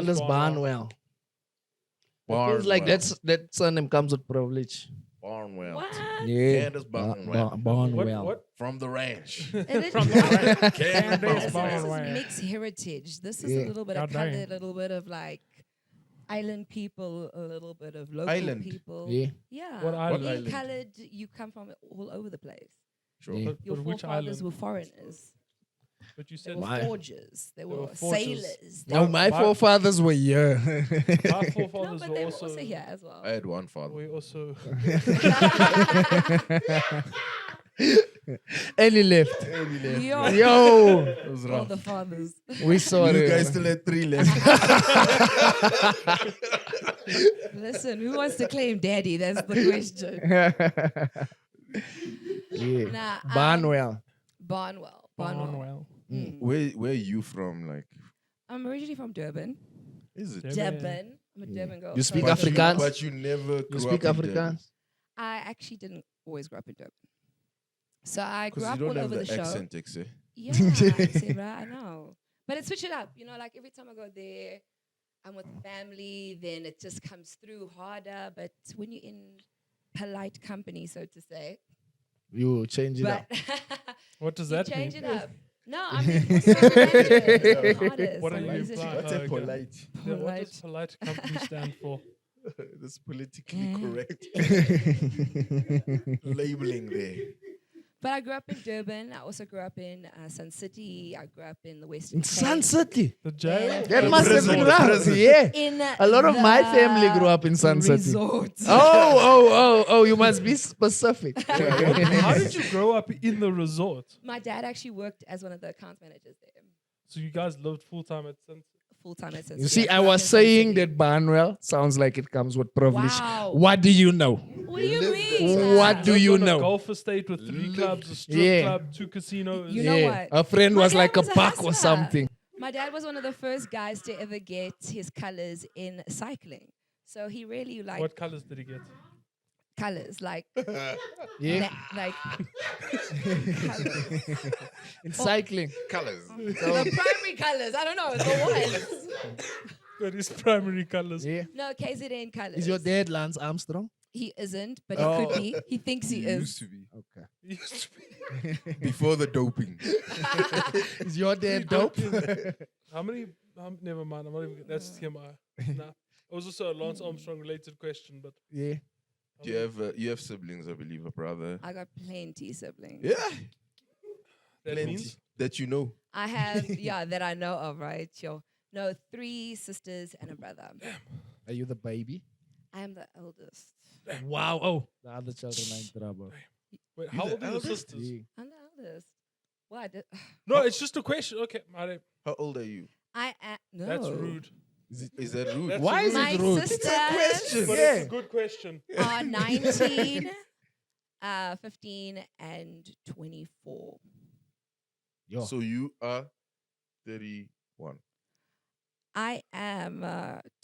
Candace Barnwell. It feels like that surname comes with privilege. Barnwell. What? Yeah. Candace Barnwell. Barnwell. What? From the ranch. It is, Candace Candace Barnwell. this Barnwell. is mixed heritage. This is Yeah. a little bit of God damn. colored, a little bit of like island people, a little bit of local Island? people. Yeah. Yeah. What island? Being Island? colored, you come from all over the place. Sure. Yeah. Your But which forefathers island? were foreigners. But you They said were My- forgers. They were were forgers. sailors. No, my My- forefathers were here. my No, forefathers but were they were also. also here as well. I had one father. We also. And he left. Yo, Yo, It was all rough. the fathers. we saw You it. guys still had 3 left. Listen, who wants to claim daddy? That's the question. Yeah. Nah, Barnwell. Barnwell. Barnwell. Where are you from? Like, I'm originally from Durban. is it? Durban. I'm a Durban girl. You speak So- Afrikaans? But you never You grew speak up in Durban. Afrikaans? I actually didn't always grow up in Durban. So I grew Because up you all don't have over the the show. accent, Exe. Yeah, Sarah, I know. But it switch it up. You know, like every time I go there, I'm with family, then it just comes through harder. But when you're in polite company, so to say, You change it up. but What does you that change mean? it up. No, I mean, for some languages, artists, What are some you musicians. implying? What's a Okay. polite? Yeah, what does polite company stand for? That's politically Mm. correct. Labeling there. But I grew up in Durban. I also grew up in Sun City. I grew up in the Western In Sun Cape. City. The jail? That The must have been prison. rough. Yeah. In A lot of my the family grew up in Sun City. resort. Oh, you must be specific. How did you grow up in the resort? My dad actually worked as one of the account managers there, So you guys lived full time at Sun full time at Sun You City. see, I grew up was in Sun saying City. that Barnwell sounds like it comes with privilege. Wow. What do you know? What do you mean? What do Lived you on a know? golf estate with 3 clubs, a strip Yeah. club, 2 casinos. You know what? A friend My was dad like a was a buck or hustler. something. My dad was one of the first guys to ever get his colors in cycling. So he really liked What colors did he get? colors, like Yeah. like colors. In cycling. Colors. The primary colors. I don't know the ones. Got his primary colors. Yeah. No, KZN colors. Is your dad Lance Armstrong? He isn't, but he Oh. could be. He thinks he Used is. to be. Okay. He used to be- Before the doping. Is your dad dope? How many? Never mind. I'm not even. That's TMI. Nah. It was also a Lance Armstrong related question, but Yeah. Do you have siblings, I believe, a brother? I got plenty siblings. Yeah. that Plenty. means That you know. I have, yeah, that I know of, right? Yo. No, 3 sisters and a brother. Are you the baby? I am the eldest. Wow. Oh. The other children are in trouble. wait. You How the old are your eldest? sisters? Yeah. I'm the eldest. What? No, it's just a question. Okay, alright. How old are you? I am. No. That's rude. Is that rude? That's Why is My it rude? sisters But Yeah. it's a good question. are 19, 15, and 24. Yo. So you are 31. I am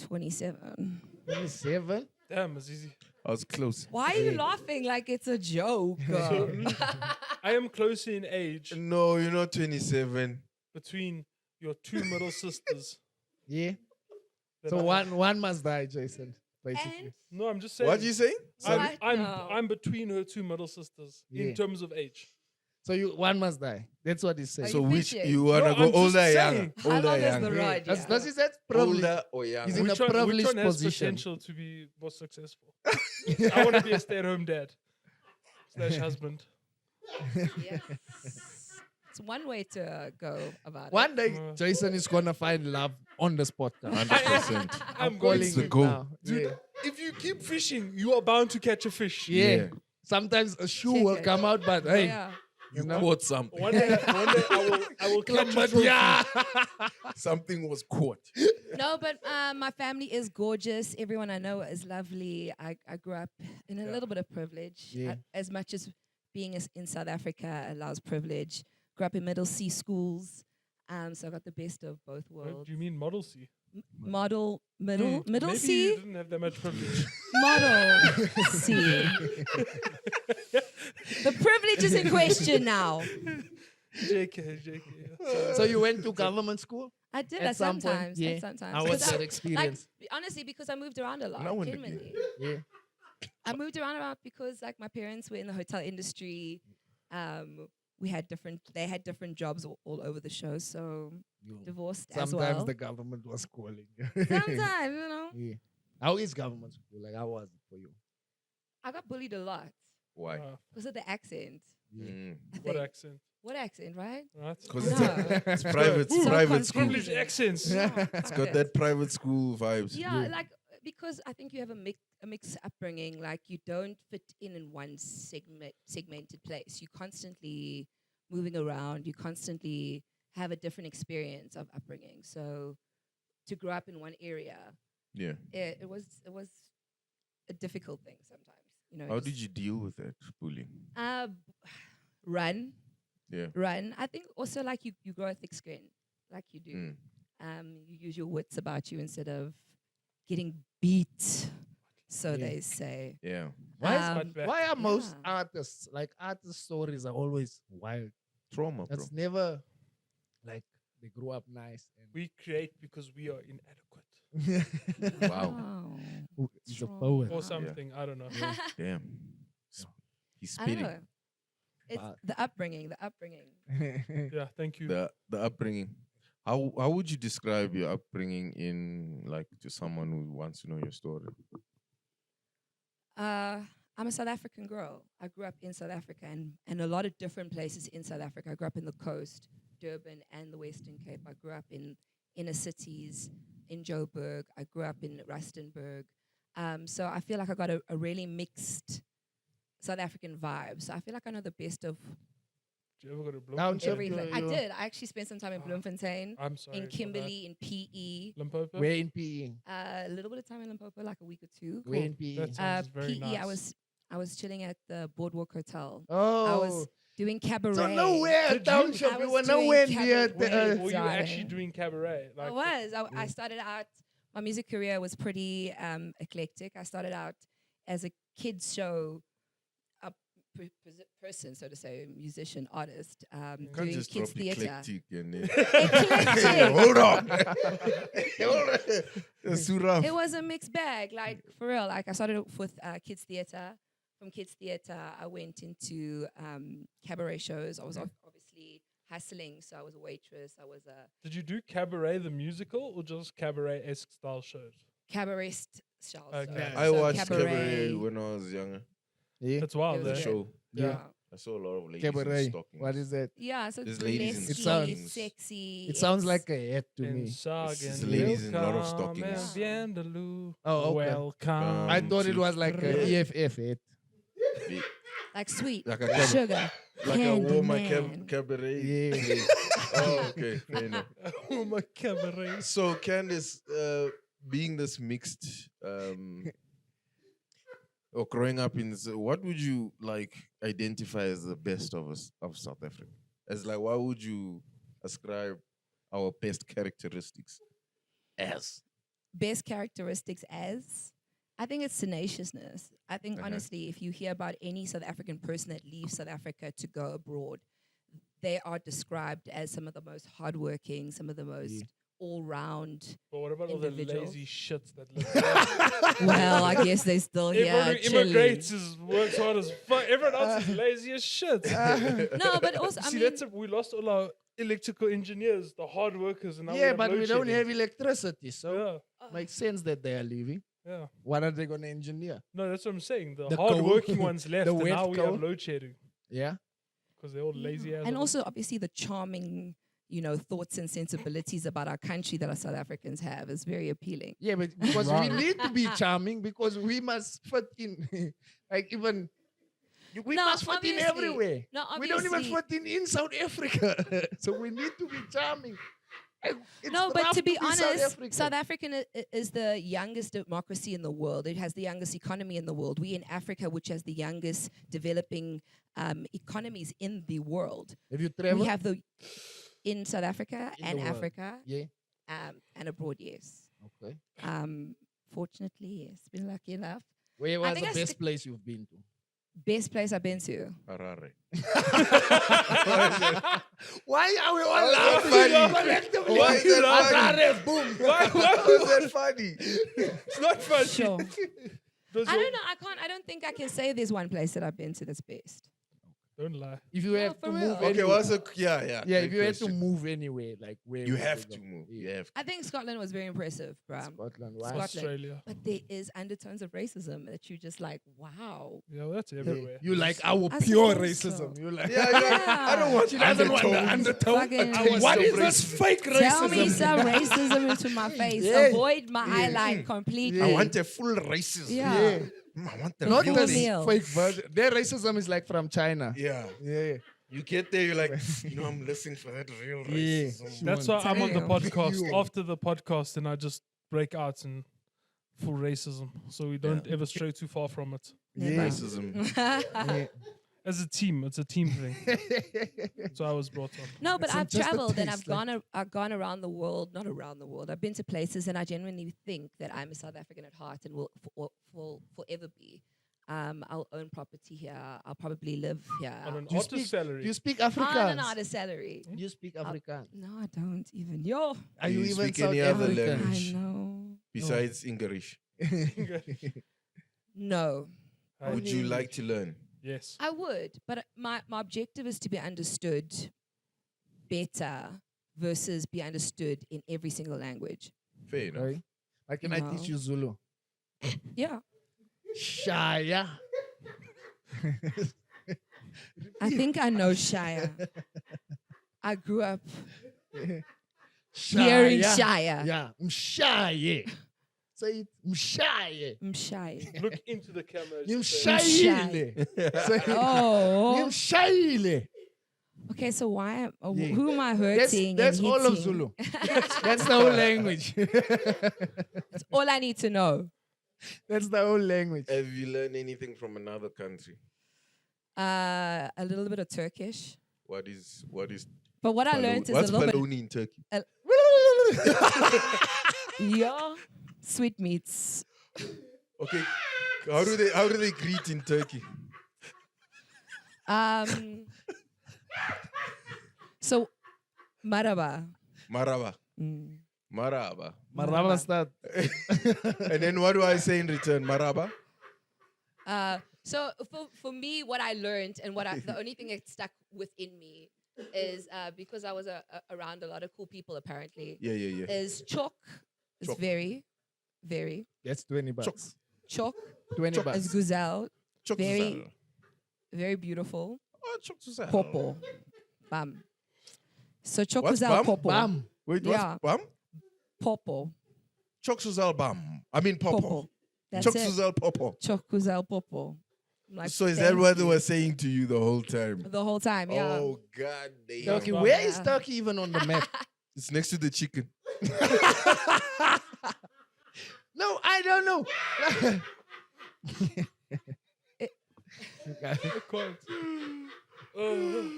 27. 27? Damn, Mazizi. I was close. Why are you laughing like it's a joke? I am closer in age No, you're not 27. between your 2 middle sisters. Yeah. than So I am. one must die, Jason. Basically. And No, I'm just saying. What you saying? What? I'm No. I'm between her 2 middle sisters Yeah. in terms of age. So one must die. That's what he's saying. Are So you which fishing? you wanna No, go I'm just older or younger? saying. how Older or long is the younger? ride? That's, Yeah. that's privilege. Older or younger? He's in a Which one privileged has position. potential to be more successful? I want to be a stay-at-home dad / husband. Yes. It's one way to go about One it. day, Jason is going to find love on this podcast. 100%. I'm calling going the it goal. now. Dude, Yeah. if you keep fishing, you are bound to catch a fish. Yeah. Yeah. Sometimes a shoe Check will it. come out, but hey. Yeah. You know? caught something. One day I will catch a But trophy. yeah. Something was caught. No, but my family is gorgeous. Everyone I know is lovely. I grew up in a little bit of privilege. Yeah. As much as being in South Africa allows privilege. Grew up in middle C schools. So I got the best of both What worlds. do you mean Model C? Middle Maybe C? you didn't have that much privilege. Model C. The privilege is in question now. JK. Yeah. So you went to government school? I did At at some point, sometimes. yeah. At sometimes. How was 'Cause that I- experience? Like, honestly, because I moved around a lot. Now and Genuinely. Yeah. I moved around a lot because like my parents were in the hotel industry. We had different. They had different jobs all over the show. So divorced as Sometimes well. the government was calling. Sometimes, you know, Yeah. How is government school? Like, how was it for you? I got bullied a lot Why? because of the accent. Mm. I What think. accent? What accent, right? Right? Because No. it's private, So private school. Privileged accents. No, It's fuck got it. that private school vibes. Yeah, like because I think you have a mixed upbringing. Like you don't fit in one segmented place. You constantly moving around. You constantly have a different experience of upbringing. So to grow up in one area, Yeah. it was a difficult thing sometimes. You know. How just, did you deal with that bullying? run? Yeah. Run. I think also like you grow a thick skin, like you do. Mm. You use your wits about you instead of getting beat. So Yeah. they say. Yeah. Why are most yeah. artists, like artist stories are always wild? Trauma, bro. It's never like they grew up nice. We create because we are inadequate. And Wow. He's a Trauma. poet. Or something. I don't know. Damn. He's I don't spitting. know. It's But- the upbringing. The upbringing. Yeah, thank you. The upbringing. How would you describe your upbringing in like to someone who wants to know your story? I'm a South African girl. I grew up in South Africa and a lot of different places in South Africa. I grew up in the coast, Durban, and the Western Cape. I grew up in inner cities, in Joburg. I grew up in Rustenburg. So I feel like I got a really mixed South African vibe. So I feel like I know the best of Did you ever go to Bloemfontein? Township, everything. I you- did. I actually spent some time in Bloemfontein, I'm sorry. in for that. Kimberley, in PE. Limpopo? Where in PE? A little bit of time in Limpopo, like a week or two. Where in PE? That's- Sounds very PE, nice. I was chilling at the Boardwalk Hotel. Oh, I was doing cabaret. so nowhere Did you- township. I You was were doing nowhere cabaret. near. Wait, Were you Darling. actually doing cabaret? I was. I started out, my music career was pretty eclectic. I started out as a kids show person, so to say, musician, artist, You can't doing just kids drop theatre. eclectic and then Eclectic. hold on. Hold on. That's too rough. It was a mixed bag, like for real. Like I started off with kids theatre. From kids theatre, I went into cabaret shows. I was obviously hustling, so I was a waitress. I was a Did you do cabaret the musical or just cabaret-esque style shows? cabaret style. Okay. I watched cabaret when I was younger. Yeah. That's wild. It The was eh? good. show. Yeah. I saw a lot of ladies in Cabaret. stockings. What is that? Yeah, so There's it's ladies in burlesque, stockings. sexy. It sounds it's- like a hat to In me. It's ladies in a lot of stockings. Bienvenue. Oh, okay. Welcome. I thought it to- was like a EFF hat. like sweet, Like a cabaret. sugar, Like a warmer Candyman. cabaret. Yeah. Oh, okay. Fair enough. Oh, my cabaret. So, Candice, being this mixed, or growing up in, what would you like identify as the best of us of South Africa? As like, what would you ascribe our best characteristics as? Best characteristics as I think it's tenaciousness. I think Uh-huh. honestly, if you hear about any South African person that leaves South Africa to go abroad, they are described as some of the most hardworking, some of the most all-round. But what about all the Individuals. lazy shits that live there? Well, I guess they still here. Everyone who chilling. immigrates works hard as fuck. Everyone else is lazy as shit. No, but also I See, mean, we lost all our electrical engineers, the hard workers, and now Yeah, we but have we load don't shedding. have electricity, so Yeah, makes sense that they are leaving. yeah. What are they going to engineer? No, that's what I'm saying. The, The hard-working coal, ones left, the and wet now we coal. have load shedding Yeah. because they're all lazy ass. and also obviously the charming, thoughts and sensibilities about our country that our South Africans have is very appealing. Yeah, but because we Right. need to be charming because we must fit in. Like even we No, must fit in obviously. everywhere. No, We don't even obviously- fit in South Africa. So we need to be charming. Like, it's No, but rough to be South honest, African. South Africa is the youngest democracy in the world. It has the youngest economy in the world. We in Africa, which has the youngest developing economies in the world. Have you traveled? We have in South Africa In and the world. Africa Yeah. and abroad, yes. Okay. Fortunately, yes. Been lucky enough. Where I was think the I best stick- place you've been to? Best place I've been to. Harare. Why are we all Why is laughing? that funny? Collectively. Why is that funny? Harare, boom. Why was that funny? It's not funny. Sure. Does I your- don't know. I don't think I can say there's one place that I've been to that's best. Don't lie. If you No, had for to real. move Okay, anywhere, what's a yeah? yeah, great if you had to question. move anywhere, like where You would have go? to move. Yeah. You have to. I think Scotland was very impressive, bro. Scotland. Why? Scotland. Australia. But there is undertones of racism that you just like, wow. Yeah, well, that's everywhere. You like our I pure suppose so. racism. You like. Yeah, I don't want She doesn't want the undertones. undertone. Fucking- What is this fake racism? Tell me some racism into my face. Yeah. Avoid my highlight completely. I want a full racism. Yeah. Yeah. I want the Not real full the thing. meal. fake version. Their racism is like from China. Yeah. Yeah. You get there, you're like, I'm listening for that real Yeah. racism. That's why I'm on the Damn. podcast. You. After the podcast, and I just break out in full racism, so we don't ever stray too far from it. Never. Racism. Yeah. As a team, it's a team thing. So I was brought on. No, but It's I've just a traveled and taste, I've gone around the world, not around the world. I've been to places and I genuinely think that I'm a South African at heart and will forever be. I'll own property here. I'll probably live here. On an You artist speak- salary. You speak On Afrikaans. and on a salary. You speak Afrikaans. No, I don't even. Yo, Are Do you you even speak South any other African? language? I know. Besides English. No, Hey, Would you like to learn? yes. I would, but my objective is to be understood better versus be understood in every single language. Fair enough. Right? Like, can I teach No. you Zulu? Yeah, Shaya. I think I know Shire. I grew up hearing Shire. Yeah. Mshaye. Say it. Mshaye. I'm shy. Look into the camera. You and say, mshayile. Say it. You Oh, mshayile. okay. So why? Yeah. Who am I That's, hurting? that's and all of hitting? Zulu. That's the whole language. That's all I need to know. That's the whole language. Have you learned anything from another country? A little bit of Turkish, What is but what I Palo- learned is what's a little Paloni in Turkey? bit. Yeah, sweetmeats. Okay. How do they greet in Turkey? So, maraba. Maraba. Mm. Maraba. Maraba start. And then what do I say in return? Maraba? So for me, what I learned and the only thing that stuck within me is because I was around a lot of cool people apparently. Yeah. Is chok. It's Chok. very, very That's 20 bucks. chok. 20 Is bucks. guzel. Chok Very- Suzal. Very beautiful. Oh, Chok Suzal. Popo. Bam. So chok What's guzel bam? popo. Bam. Wait, Yeah. what's bam? Popo. Chok Suzal bam. I mean popo. Popo. That's Chok it. Suzal popo. Chok guzel popo. I'm like, So is that thank what they you. were saying to you the whole time? The whole time, yeah. Oh God, damn. Turkey. Yeah. Where is Yeah. Turkey even on the map? It's next to the chicken. No, I don't know. I can't. Oh.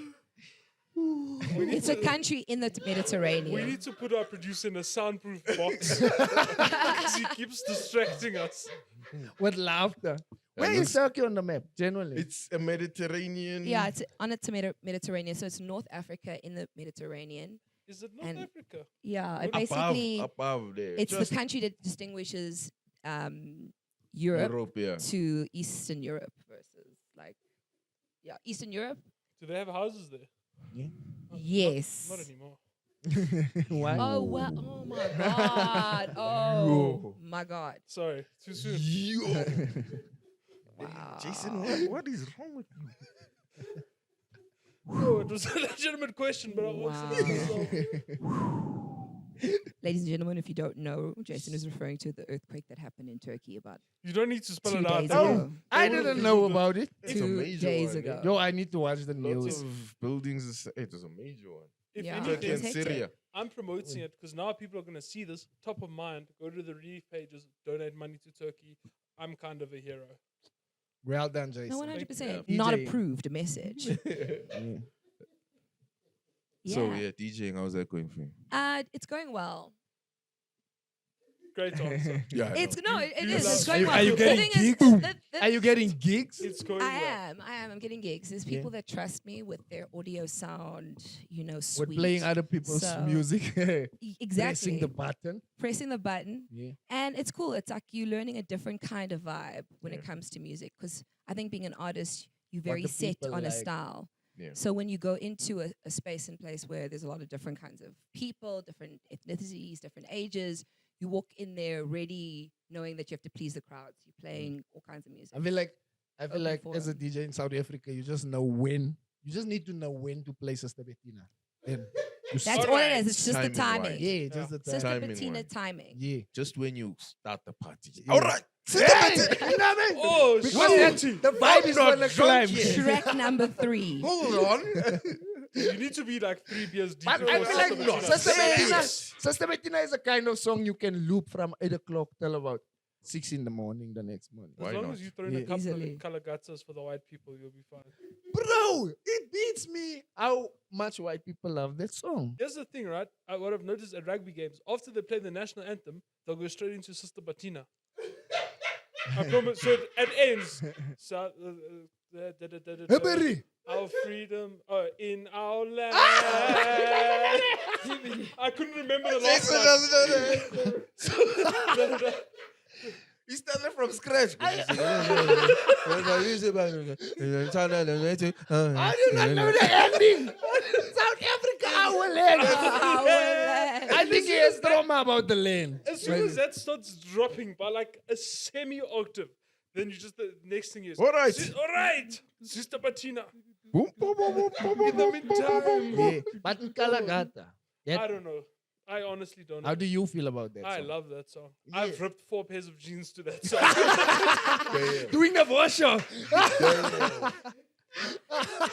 We need It's a to- country in the Mediterranean. We need to put our producer in a soundproof box because he keeps distracting us. With laughter. Where looks- is Turkey on the map, generally? It's a Mediterranean. Yeah, it's on its Mediterranean, so it's North Africa in the Mediterranean. Is it North And- Africa? Yeah, it above, basically above there. it's Just the country that distinguishes Europe Europe, yeah. to Eastern Europe versus Eastern Europe. Do they have houses there? Yes. Not anymore. Why? Oh well! Oh my God! Oh my God! Sorry, too soon. Yo. Wow. Jason, what is wrong with you? Oh, it was a legitimate question, but I answered it myself. Ladies and gentlemen, if you don't know, Jason is referring to the earthquake that happened in Turkey about You don't need to spell 2 it out. days They Oh, will- ago. I they will didn't give know you the- about it. It's a 2 major days one, ago. eh? Yo, I need to watch the Lots news. of buildings. It was a major one. If Yeah. Turkey anything, and It's hectic. Syria. I'm promoting it because now people are going to see this. Top of mind, go to the relief pages, donate money to Turkey. I'm kind of a hero. Well done, Jason. No, 100%. Yeah. Not DJ. approved message. Yeah. So yeah, DJing, how's that going for you? It's going well. great answer. Yeah, It's no, it is. love- It's Are going you- well. are you The getting thing is, gigs? the- Are you getting gigs? It's going I well. am. I'm getting gigs. There's people that trust me with their audio sound, sweet. We're playing other people's So- music. Exactly. Pressing the button. Pressing the button. Yeah. And it's cool. It's like you learning a different kind of vibe when Yeah. it comes to music. Because I think being an artist, you're What very the set people on a like. style. Yeah. So when you go into a space and place where there's a lot of different kinds of people, different ethnicities, different ages, you walk in there ready, knowing that you have to please the crowds. You're playing all kinds of music. I feel like Open as a forum. DJ in South Africa, you just know when. You just need to know when to play Sister Bettina. Then you That's start- all it Alright. is. It's just the Timing-wise. timing. Yeah, just the Sister time. Timing Bettina wise. timing. Yeah. Just when you start the party. Yeah. All right. Hey, you know what I mean? Oh, Because shit. the vibe is not gonna drunk climb. yet. Track number 3. Hold on. You need to be like 3 beers deep. But before I feel like Sister no, Bettina. Sister Bettina, Yes. Sister Bettina is a kind of song you can loop from 8 o'clock till about 6 in the morning the next morning. As Why long not? as you throw in Yeah. a couple Easily. of calagatas for the white people, you'll be fine. Bro, it beats me how much white people love that song. Here's the thing, right? What I've noticed at rugby games, after they play the national anthem, they'll go straight into Sister Bettina. I promise. So it ends. So, Eberi. our freedom in our land. I couldn't remember the last Jason line. doesn't know that. He started from scratch. I did not know the ending. South Africa, our land. I think he has trauma about the land. As soon as that starts dropping by like a semi-octave, then you just, the next thing is, All right. All right, Sister Bettina. Boom, boom, boom, boom, boom, In the meantime, Yeah. But in Kalagata, I don't know. I honestly don't know. how do you feel about that I song? love that song. Yeah. I've ripped 4 pairs of jeans to that song. Doing the washer.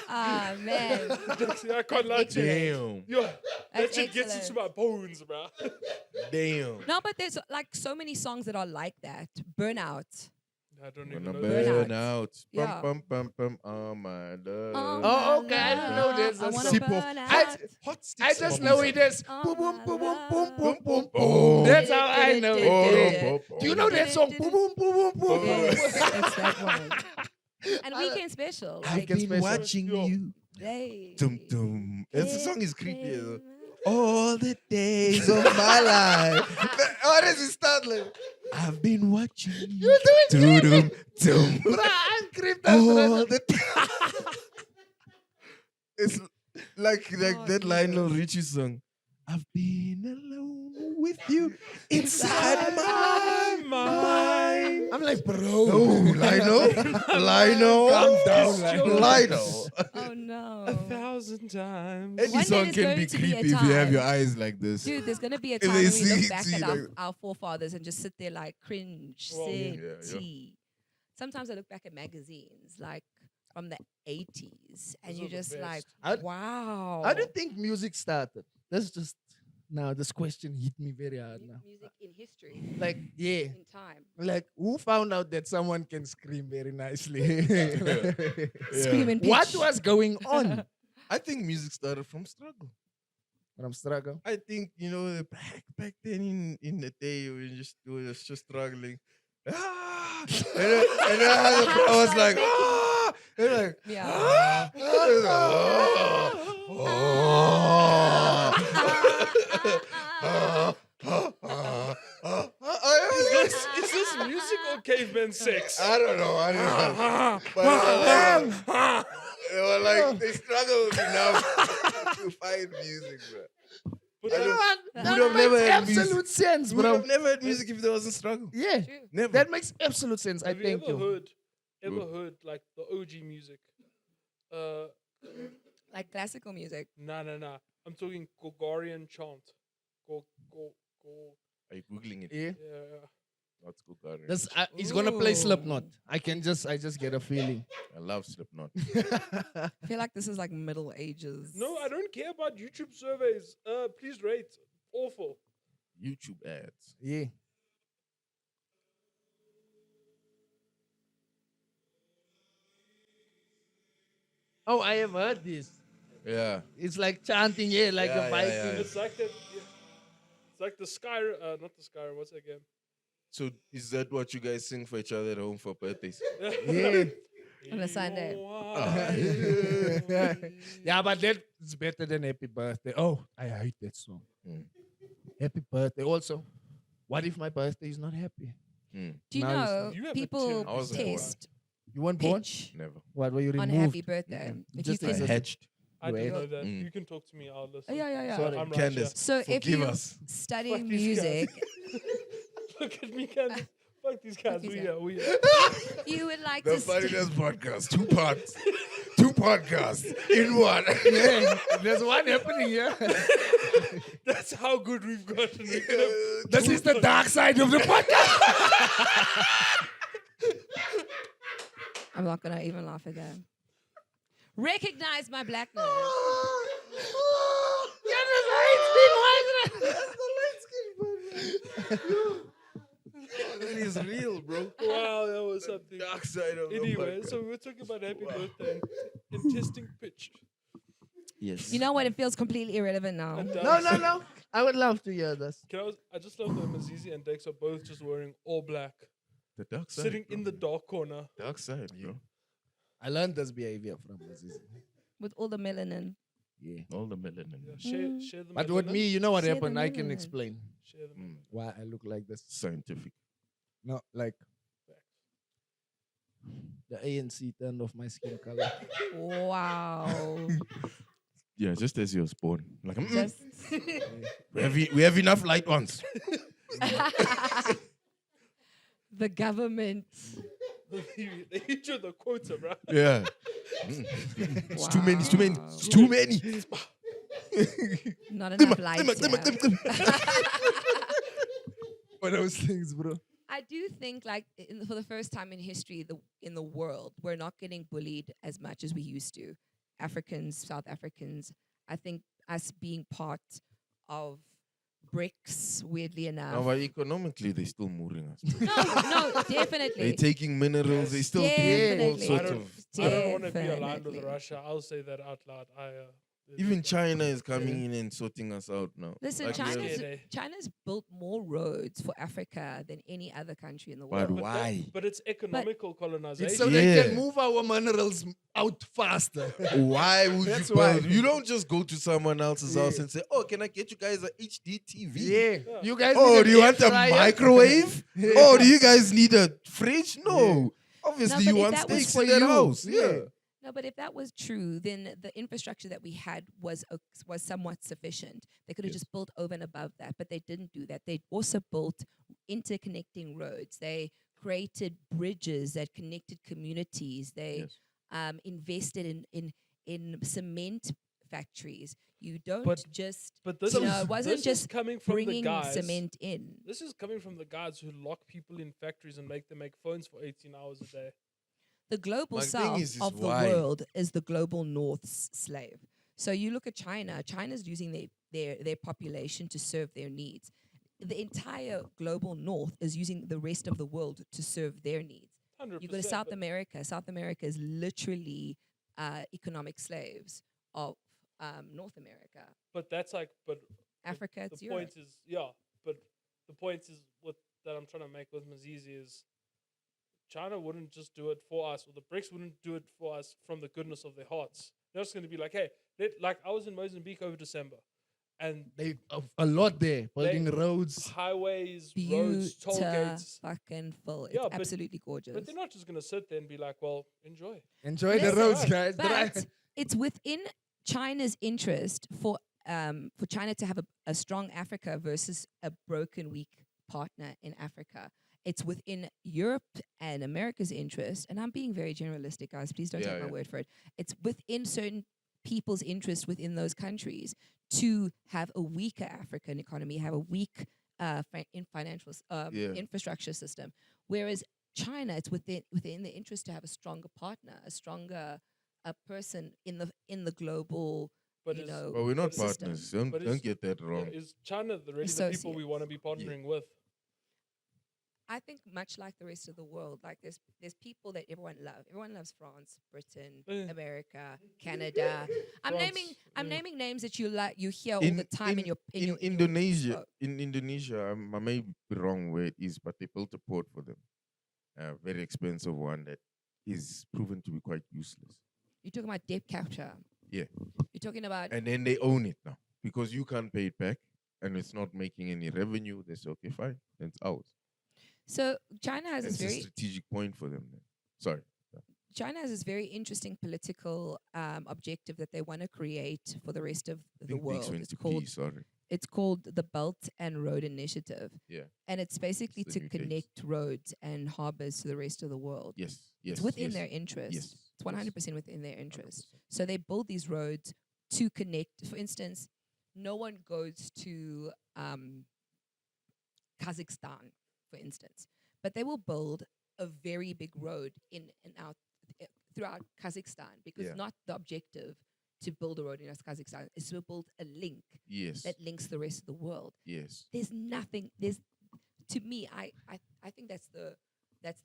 Ah, man. I can't lie to you. Damn. Yo, that That's shit gets into excellent. my bones, bro. Damn. No, but there's like so many songs that are like that. Burnout. I don't even Gonna know. burn Burnout. out. Yeah. Pum, pum, pum, pum. Oh, my love. Oh, okay, I didn't know there's I a wanna song. burn I- out. Hot I sticks just of know music. it is. Oh, Boom, boom, my boom, boom, boom, love. boom, boom. Boom. That's how I know it. Boom. Do you know that song? Boom, boom, boom, boom, boom. Yes, it's that one. And Weekend Special. I've Like, been special. watching Yo. you. they Dum, dum. That's the song is creepy. came All the days of my life. How does it start like? I've been watching you. You're doing Dum, dum. Bruh, I'm creeped out. All the It's like Oh, that Lionel Richie song. I've been alone with you inside my mind. I'm like, bro. No, Lionel. Lionel. Calm down, Lionel. Lionel. Oh no. 1,000 times. Any One day song there's can going be to be a creepy if you have time. your eyes like this. Dude, there's gonna be a If time they when we see- look back see at like- our forefathers and just sit there like cringe, Well, yeah, city. Sometimes I look back at magazines like from the 80s and Those you're are the just best. like, I- wow. How do you think music started? That's just now. This question hit me very hard now. Music in history, Like, yeah, in time. like who found out that someone can scream very nicely? Screaming pitch. What was going on? I think music started from struggle. From struggle. I think, back then in the day when you was just struggling. Ah! and then I was like, ah! And like, Yeah. ah! Is this music or caveman sex? I don't know. But they were like, they struggled enough to find music, bro. But I don't- That would have makes never had music. absolute sense, We would bro. have never had music if there wasn't struggle. Yeah, True. Never. that makes absolute sense. I have you think ever you. heard like the OG music? Like classical music. Nah. I'm talking Gregorian chant. Go. Are you Googling it? Yeah. Yeah. What's Gregorian? This, he's gonna play Ooh. Slipknot. I just get a feeling. I love Slipknot. I feel like this is like Middle Ages. No, I don't care about YouTube surveys. Please rate. Awful. YouTube ads. Yeah. Oh, I have heard this. Yeah. It's like chanting, yeah, like Yeah, a yeah, Viking. yeah. It's like that. Yeah. It's like the Skyrim. Not the Skyrim. What's that game? So is that what you guys sing for each other at home for birthdays? Yeah. On a Sunday. Yeah, but that's better than Happy Birthday. Oh, I hate that song. Mm. Happy Birthday. Also, what if my birthday is not happy? Mm. Do you Now you know You have a people terrible I wasn't born. test You weren't born? pitch Never. What were you on removed? happy birthday? If Just you I can, existed. hatched. I didn't Wait. know that. Mm. You can talk to me. I'll listen. Oh, yeah. Sorry. I'm right here. Candace, So if forgive you us. study Fuck these guys. music, Look at me, Candace. Fuck these guys. these We guys. are. We are. you would like The to study. Funnyness podcast, 2 parts. 2 podcasts in one. Yeah, there's one happening here. That's how good we've gotten. We could have- This is the dark side of the podcast. I'm not gonna even laugh at that. Recognize my blackness. That is real, bro. Wow, that was something. Dark side of Anyway, the so we were talking about happy birthday and testing pitch. Yes. You know what? It feels completely irrelevant now. And, No. I would love to hear this. I just love that Mazizi and Dex are both just wearing all black, The dark side. sitting in the dark corner. dark side, bro. I learned this behavior from Mazizi. With all the melanin. Yeah. All the melanin. Yeah, share the But with melanin. me, you know what Share the happened? I can melanin. explain Share the Mm. why I look like this. Scientific. No, like the ANC turned off my skin color. Wow. Yeah, just as you was born. Like, Just we have enough light ones. the government. They hit you with the quota, bro. Yeah. It's too many. It's too many. It's too many. Not enough light. What those things, bro? I do think, like, for the first time in history, in the world, we're not getting bullied as much as we used to. Africans, South Africans. I think us being part of BRICS, weirdly enough. No, but economically, they're still moving us. No, They're definitely. taking minerals. They still do all Definitely. sorts I of. don't want to be aligned with Definitely. Russia. I'll say that out loud. Even China is coming in and sorting us out now. Listen, Like, we have- China's built more roads for Africa than any other country in the But world. why? But it's economical colonization. It's so Yeah. they can move our minerals out faster. Why would That's you why. build? You don't just go to someone else's house Yeah. and say, "Oh, can I get you guys a HD TV?" Yeah. You guys Oh, need do an you air want a fryer? microwave? Oh, do you guys need a fridge? No. Obviously, No, but you if want that was steaks for in that you, house. yeah. Yeah. No, but if that was true, then the infrastructure that we had was somewhat sufficient. They could have Yes. just built over and above that, but they didn't do that. They also built interconnecting roads. They created bridges that connected communities. They Yes. invested in cement factories. You don't But- just But this You is know, it wasn't this is just coming from the bringing guys. cement in. This is coming from the guys who lock people in factories and make them make phones for 18 hours a day. The global My thing south is of the why? world is the global north's slave. So you look at China. China's using their population to serve their needs. The entire global north is using the rest of the world to serve their needs. 100%. You go to South but- America. South America is literally economic slaves of North America. But that's like, but Africa, it's the Europe. point is, yeah. But the point is, what that I'm trying to make with Mazizi is, China wouldn't just do it for us, or the BRICS wouldn't do it for us from the goodness of their hearts. They're just going to be like, hey, like I was in Mozambique over December, and They a lot there, building They- roads. highways, roads, toll gates. Fucking full. It's Yeah, but- absolutely gorgeous. But they're not just going to sit there and be like, well, enjoy. Enjoy the Listen, roads, guys. But it's within China's interest for China to have a strong Africa versus a broken, weak partner in Africa. It's within Europe and America's interest, and I'm being very generalistic, guys. Please don't Yeah, take my yeah. word for it. It's within certain people's interest within those countries to have a weaker African economy, have a weak financial Yeah. infrastructure system. Whereas China, it's within the interest to have a stronger partner, a stronger person in the global, But you is- know. But we're not system. partners. Don't But is- get that Yeah, wrong. is China really the people we Associates. want to be partnering with? I think much like the rest of the world, like there's people that everyone loves. Everyone loves France, Britain, America, Canada. I'm naming names that you hear all the time in your Indonesia. In Indonesia, I may be wrong where it is, but they built a port for them, a very expensive one that is proven to be quite useless. You're talking about debt capture. Yeah. You're talking about. And then they own it now because you can't pay it back, and it's not making any revenue. They say, okay, fine, then it's ours. So China has It's this a very strategic point for them. Then. Sorry. China has this very interesting political objective that they want to create for the rest of the world. It's called the Belt and Road Initiative. Yeah. And it's basically It's to the new connect roads and harbors to the rest of the world. Yes. It's within their interest. Yes. It's 100% within their 100%. interest. So they build these roads to connect. For instance, no one goes to Kazakhstan, for instance, but they will build a very big road in and out throughout Kazakhstan because not the objective to build a road in Kazakhstan is to build a link that links the rest of the world. Yes. There's nothing. To me, I think that's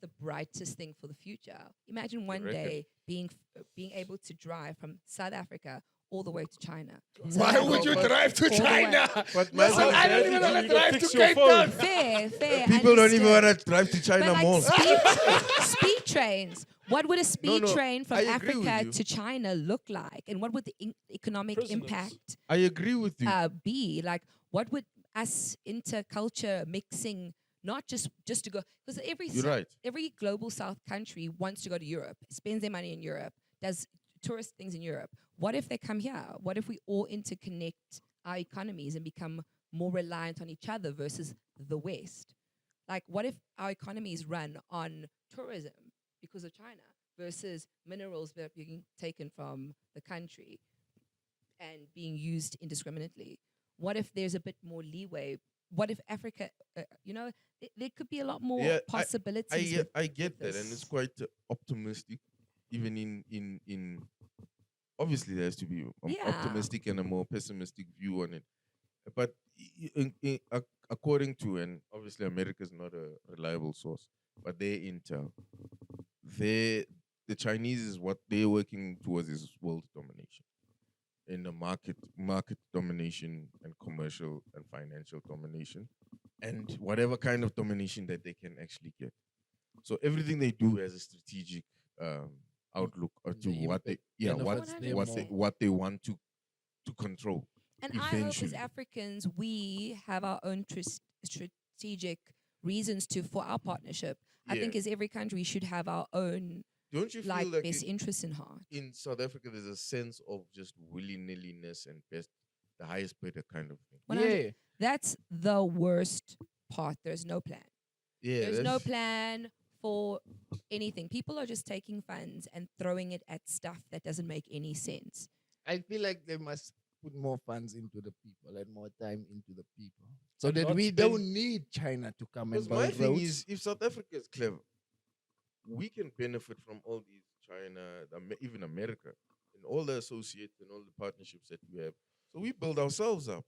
the brightest thing for the future. Imagine one day being able to drive from South Africa all the way to China. Why would you drive to China? But Listen, I don't even want to drive to Cape Town. Fair. People don't even want to drive to China But like Mall. speed trains. What would a speed train from I agree with Africa you. to China look like? And what would the economic Prisoners. impact I agree with you. be? Like, what would us interculture mixing, not just to go, because You're right. every global South country wants to go to Europe, spends their money in Europe, does tourist things in Europe. What if they come here? What if we all interconnect our economies and become more reliant on each other versus the West? Like, what if our economies run on tourism because of China versus minerals that are being taken from the country and being used indiscriminately? What if there's a bit more leeway? What if Africa, there could be a lot more possibilities. I get that, this. and it's quite optimistic, even in obviously there has to be an optimistic and a more pessimistic view on it. But according to, and obviously America is not a reliable source, but their intel, the Chinese is what they're working towards is world domination. In the market domination and commercial and financial domination, and whatever kind of domination that they can actually get. So everything they do has a strategic outlook to what they want to control. And I hope as Africans we have our own strategic reasons for our partnership. I think as every country should have our own. Don't you feel like best interests in heart? In South Africa, there's a sense of just willy-nilliness and the highest bidder kind of thing. That's the worst part. There's no plan. There's no plan for anything. People are just taking funds and throwing it at stuff that doesn't make any sense. I feel like they must put more funds into the people and more time into the people, so that we don't need China to come and build roads. My thing is, if South Africa is clever, we can benefit from all these China, even America, and all the associates and all the partnerships that we have. So we build ourselves up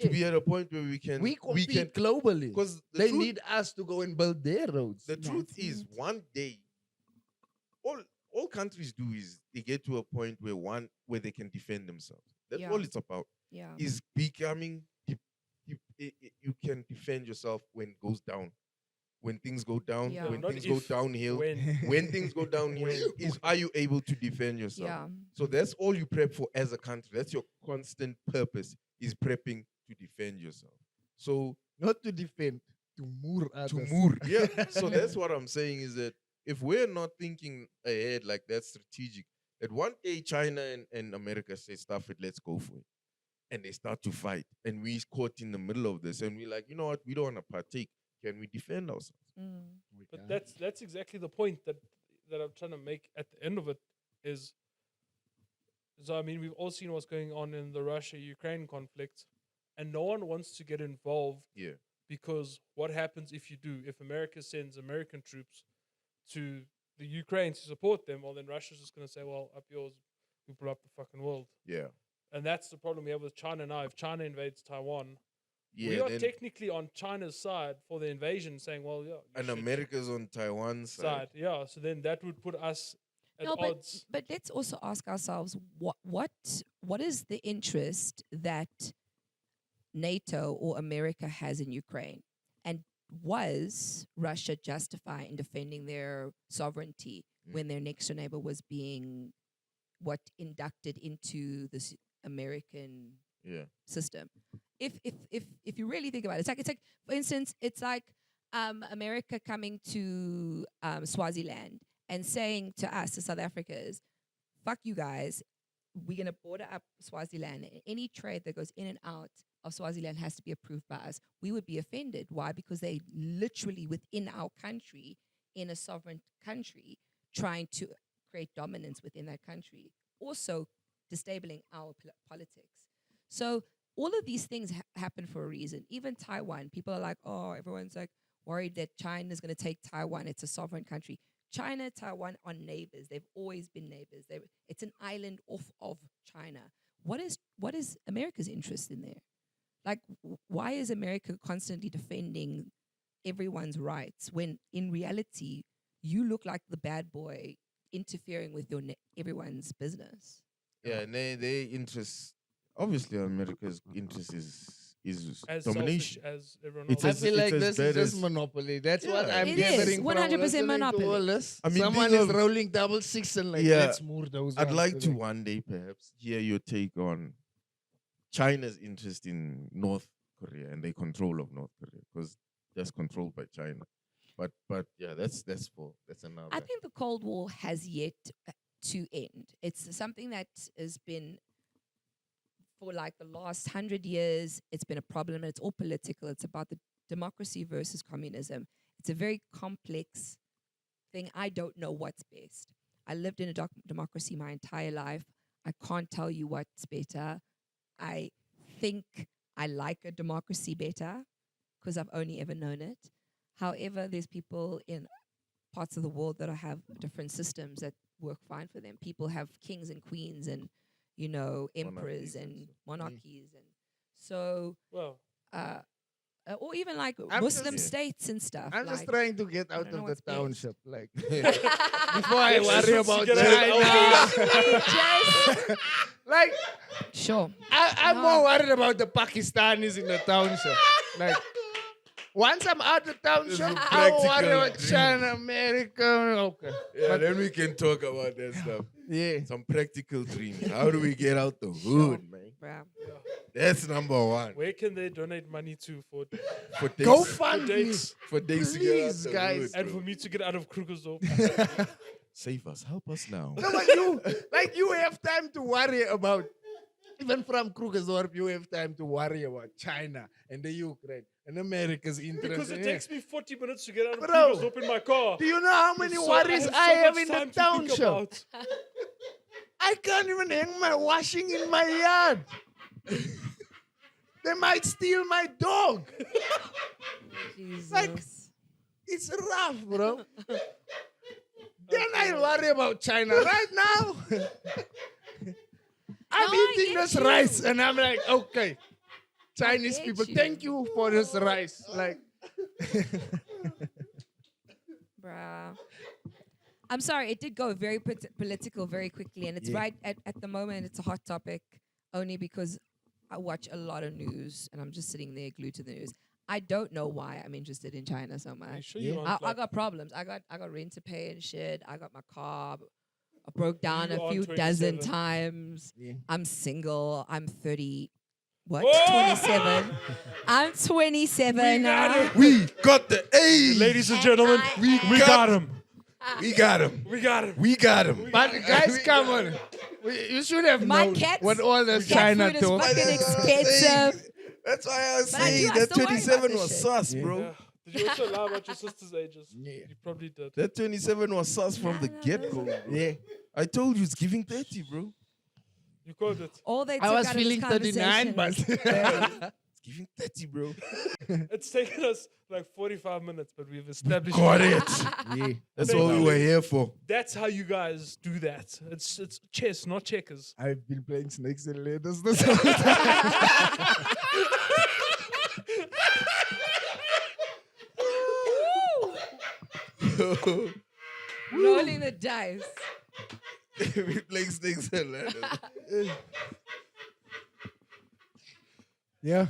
to be at a point where we can compete globally, because they need us to go and build their roads. The truth is, one day, all countries do is they get to a point where they can defend themselves. That's all it's about. Yeah, is becoming. You can defend yourself when it goes down. When things go down, when things go downhill, when things go downhill, are you able to defend yourself? Yeah. So that's all you prep for as a country. That's your constant purpose, is prepping to defend yourself. So not to defend, to moor others. To moor, yeah. So that's what I'm saying is that if we're not thinking ahead like that strategic, that one day China and America say, stuff it, let's go for it. And they start to fight. And we're caught in the middle of this. And we're like, you know what, we don't want to partake. Can we defend ourselves? But that's exactly the point that I'm trying to make at the end of it is, so I mean, we've all seen what's going on in the Russia-Ukraine conflict, and no one wants to get involved. Yeah. Because what happens if you do? If America sends American troops to the Ukraine to support them, well, then Russia's just going to say, well, up yours, we blew up the fucking world. Yeah. And that's the problem we have with China now. If China invades Taiwan, we are then- technically on China's side for the invasion, saying, well, yeah. you and should America's on Taiwan's side. side. Yeah, so then that would put us at No, odds. but let's also ask ourselves what is the interest that NATO or America has in Ukraine, and was Russia justified in defending their sovereignty when their next door neighbor was being inducted into this American Yeah. system? If you really think about it, it's like for instance, it's like America coming to Swaziland and saying to us, the South Africans, fuck you guys, we're going to border up Swaziland. Any trade that goes in and out of Swaziland has to be approved by us. We would be offended. Why? Because they literally within our country, in a sovereign country, trying to create dominance within that country, also disabling our politics. So all of these things happen for a reason. Even Taiwan, people are like, oh, everyone's like worried that China is going to take Taiwan. It's a sovereign country. China, Taiwan are neighbors. They've always been neighbors. It's an island off of China. What is America's interest in there? Like, why is America constantly defending everyone's rights when in reality you look like the bad boy interfering with everyone's business? Yeah, and their interest, obviously, America's interest is As domination. selfish as everyone It's else. I as- feel like as this bad is just as- monopoly. That's what Yeah. I'm It gathering is, from 100% listening to monopoly. all this. I mean, Someone think is of- rolling double six and like, Yeah. let's move those I'd ones like to today. one day perhaps hear your take on China's interest in North Korea and their control of North Korea, because that's controlled by China. But yeah, that's another. I think the Cold War has yet to end. It's something that has been for like the last 100 years. It's been a problem, and it's all political. It's about the democracy versus communism. It's a very complex thing. I don't know what's best. I lived in a democracy my entire life. I can't tell you what's better. I think I like a democracy better because I've only ever known it. However, there's people in parts of the world that have different systems that work fine for them. People have kings and queens and, you know, emperors Monarchies and and stuff. monarchies. And so, Well, or even like I'm Muslim just- states and stuff. I'm just like, trying to get out don't know of the what's best. township. Like, before I Yes, worry just about get out China. just, Like, sure. I'm No. more worried about the Pakistanis in the township. Like, once I'm out of the township, a I will worry practical about dream. China, America. Okay. Yeah, then we can talk about that stuff. Yeah. Some practical dreams. How do we get out the hood, man? Bruh. That's number one. where can they donate money to for For days, Go for fund me. dates for days to get out Please, the guys. hood, and bro. for me to get out of Krugersdorp? Save us, help us now. No, but you have time to worry about, even from Krugersdorp, you have time to worry about China and the Ukraine and America's interest. Because it in takes me 40 minutes to get out of Bro. Krugersdorp in my car. Do you know how many So worries so I have much in the time to think township? about. I can't even hang my washing in my yard. They might steal my dog. Like, Jesus. it's rough, bro. Then I worry about China. Right now, I'm No, I eating get this you. rice and I'm like, okay, Chinese get people, you. thank you for this rice. Like, Bruh. I'm sorry, it did go very political very quickly, and it's Yeah. right at the moment. It's a hot topic only because I watch a lot of news, and I'm just sitting there glued to the news. I don't know why I'm interested in China so Are you much. sure you Yeah. aren't I like, got problems. I got rent to pay and shit. I got my car. I broke down You a are few dozen 27. times. yeah. I'm single. I'm 30. What? Whoa! 27. I'm 27 now. We got the A. ladies and And gentlemen, I we am- got him. We got him. We got him. We got him. But guys, come on. You should have My known cats- what all the cat China food is talk. fucking That's what I'm saying. expensive. That's why I was But I do- saying I that still worry about 27 this was shit. sus, Yeah. bro. Yeah. Did you also lie about your sister's ages? Yeah. You probably did. That 27 was sus from the No, get-go. bro. Yeah. I told you it's giving 30, bro. You called it. All they took I was out of this feeling 39, conversation but was It's giving 30, bro. It's taken us like 45 minutes, but we've established Got it. it. yeah. That's Thank what we you. were here for. That's how you guys do that. It's chess, not checkers. I've been playing snakes and ladders this whole time. Rolling the dice. We playing snakes and ladders. Yeah.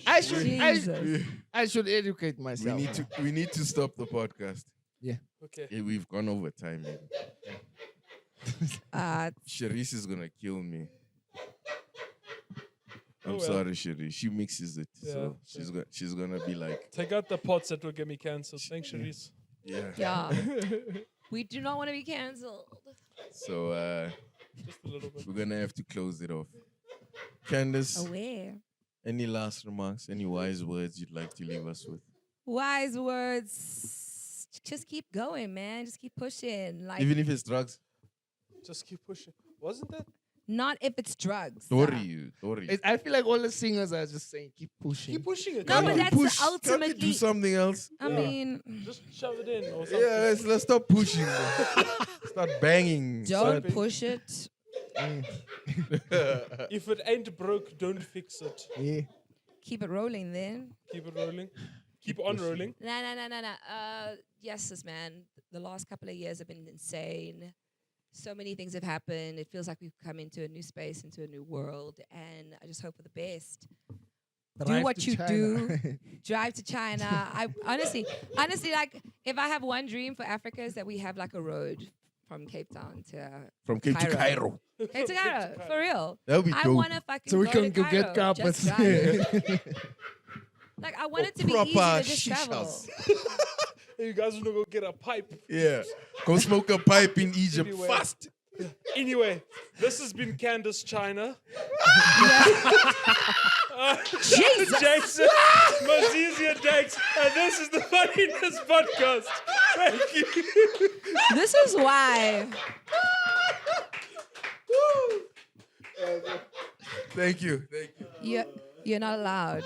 I should Jesus. I should educate myself. We need to stop the podcast. Okay. Yeah, we've gone over time. Man. Sherese is gonna kill me. I'm sorry, Sherese. She mixes it, so she's gonna be like, Take out the pots that will get me cancelled. Thanks, Sherese. Yeah. We do not want to be cancelled. So Just a little bit. we're gonna have to close it off. Candace, Aware. any last remarks? Any wise words you'd like to leave us with? Wise words. Just keep going, man. Just keep pushing. Like, Even if it's drugs. Just keep pushing. Wasn't that? not if it's drugs. Tori. I feel like all the singers are just saying, keep pushing. Keep pushing it. No, Can't but you that's push? Can't you ultimately. do something else? I mean, Just shove it in or something. Yeah, let's stop pushing. Man. Start banging. don't son. push it. If it ain't broke, don't fix it. Yeah. Keep it rolling then. Keep it rolling. Keep on rolling. No. Yes, man. The last couple of years have been insane. So many things have happened. It feels like we've come into a new space, into a new world, and I just hope for the best. Do what you do. Drive to China. I honestly, like, if I have one dream for Africa is that we have like a road from Cape Town to From Cape to Cairo. Cape to Cairo, for real. That would be I dope. want to fucking So we go can to go Cairo, get carpets. just drive. Like, I want it to be easy Proper to just travel. shishas. You guys want to go get a pipe. Yeah. Go smoke a pipe in Egypt Anyway. fast. Anyway, this has been Candace China. Jesus! Jason, Mazizi and Dax, and this is the Funnyness podcast. Thank you. This is why. Thank you. You're not allowed.